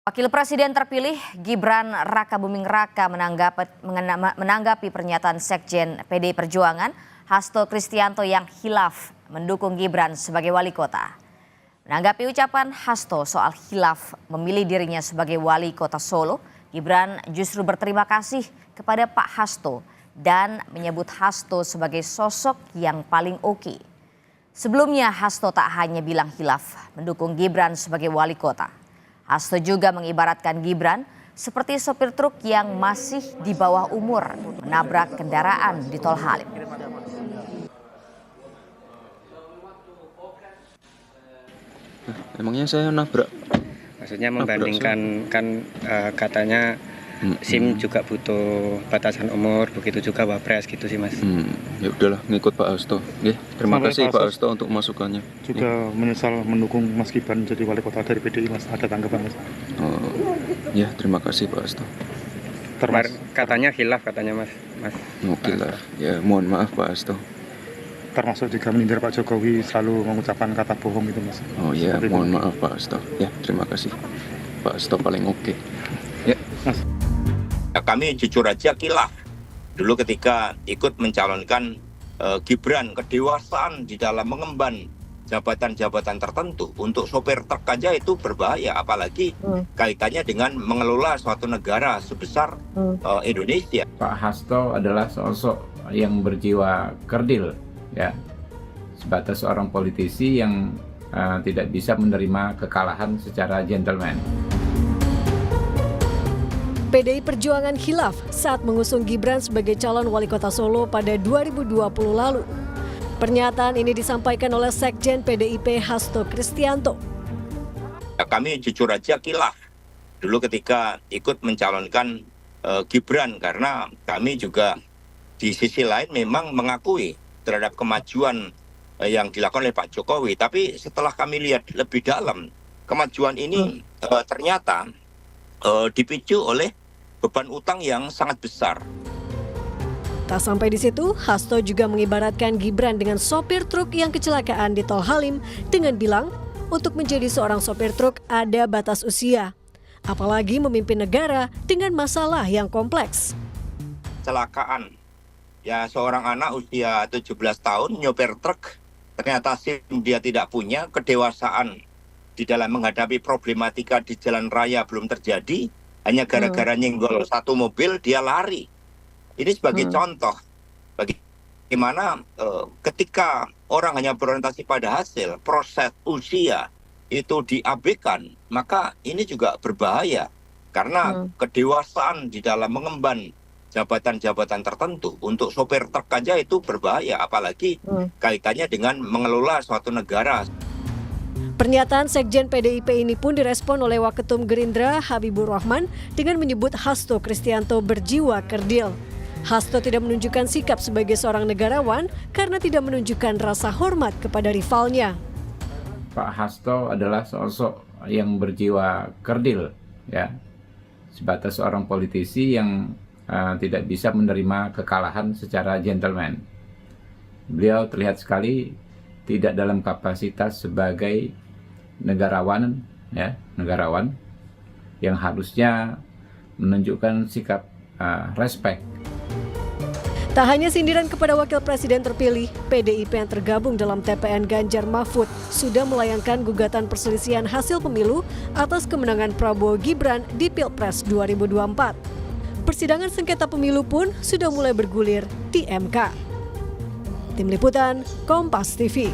Wakil Presiden terpilih Gibran Rakabuming Raka menanggapi pernyataan Sekjen PDI Perjuangan Hasto Kristianto yang khilaf mendukung Gibran sebagai wali kota. Menanggapi ucapan Hasto soal khilaf memilih dirinya sebagai wali kota Solo, Gibran justru berterima kasih kepada Pak Hasto dan menyebut Hasto sebagai sosok yang paling oke. Sebelumnya Hasto tak hanya bilang khilaf mendukung Gibran sebagai wali kota. Hasto juga mengibaratkan Gibran seperti sopir truk yang masih di bawah umur menabrak kendaraan di Tol Halim. Emangnya saya nabrak? Maksudnya membandingkan katanya SIM juga butuh batasan umur, begitu juga Wapres gitu sih Mas. Ya udahlah ngikut Pak Hasto. Terima kasih Pak Hasto untuk masukannya. Juga menyesal mendukung Mas Gibran jadi wali kota dari PDI Mas. Ada tanggapan Mas? Ya terima kasih Pak Hasto. Katanya khilaf katanya Mas. Oke lah. Ya mohon maaf Pak Hasto. Termasuk juga menyindir Pak Jokowi selalu mengucapkan kata bohong itu Mas. Oh iya, mohon maaf Pak Hasto. Ya terima kasih. Pak Hasto paling oke. Ya. Mas. Ya, kami jujur aja khilaf dulu ketika ikut mencalonkan Gibran. Kedewasaan di dalam mengemban jabatan-jabatan tertentu untuk sopir truk aja itu berbahaya, apalagi kaitannya dengan mengelola suatu negara sebesar Indonesia. Pak Hasto adalah sosok yang berjiwa kerdil, ya, sebatas seorang politisi yang tidak bisa menerima kekalahan secara gentleman. PDI Perjuangan khilaf saat mengusung Gibran sebagai calon wali kota Solo pada 2020 lalu. Pernyataan ini disampaikan oleh Sekjen PDIP Hasto Kristianto. Ya, kami jujur aja khilaf dulu ketika ikut mencalonkan Gibran, karena kami juga di sisi lain memang mengakui terhadap kemajuan yang dilakukan oleh Pak Jokowi. Tapi setelah kami lihat lebih dalam, kemajuan ini ternyata dipicu oleh beban utang yang sangat besar. Tak sampai di situ, Hasto juga mengibaratkan Gibran dengan sopir truk yang kecelakaan di Tol Halim dengan bilang untuk menjadi seorang sopir truk ada batas usia, apalagi memimpin negara dengan masalah yang kompleks. Kecelakaan, ya seorang anak usia 17 tahun nyopir truk, ternyata SIM dia tidak punya, kedewasaan di dalam menghadapi problematika di jalan raya belum terjadi, hanya gara-gara nyenggol satu mobil dia lari. Ini sebagai contoh bagaimana ketika orang hanya berorientasi pada hasil, proses usia itu diabaikan, maka ini juga berbahaya. Karena kedewasaan di dalam mengemban jabatan-jabatan tertentu untuk sopir truk aja itu berbahaya, apalagi kaitannya dengan mengelola suatu negara. Pernyataan Sekjen PDIP ini pun direspon oleh Waketum Gerindra Habibur Rahman dengan menyebut Hasto Kristianto berjiwa kerdil. Hasto tidak menunjukkan sikap sebagai seorang negarawan karena tidak menunjukkan rasa hormat kepada rivalnya. Pak Hasto adalah sosok yang berjiwa kerdil, ya, sebatas seorang politisi yang tidak bisa menerima kekalahan secara gentleman. Beliau terlihat sekali tidak dalam kapasitas sebagai negarawan yang harusnya menunjukkan sikap respect. Tak hanya sindiran kepada Wakil Presiden terpilih, PDIP yang tergabung dalam TPN Ganjar Mahfud sudah melayangkan gugatan perselisihan hasil pemilu atas kemenangan Prabowo Gibran di Pilpres 2024. Persidangan sengketa pemilu pun sudah mulai bergulir di MK. Tim Liputan, Kompas TV.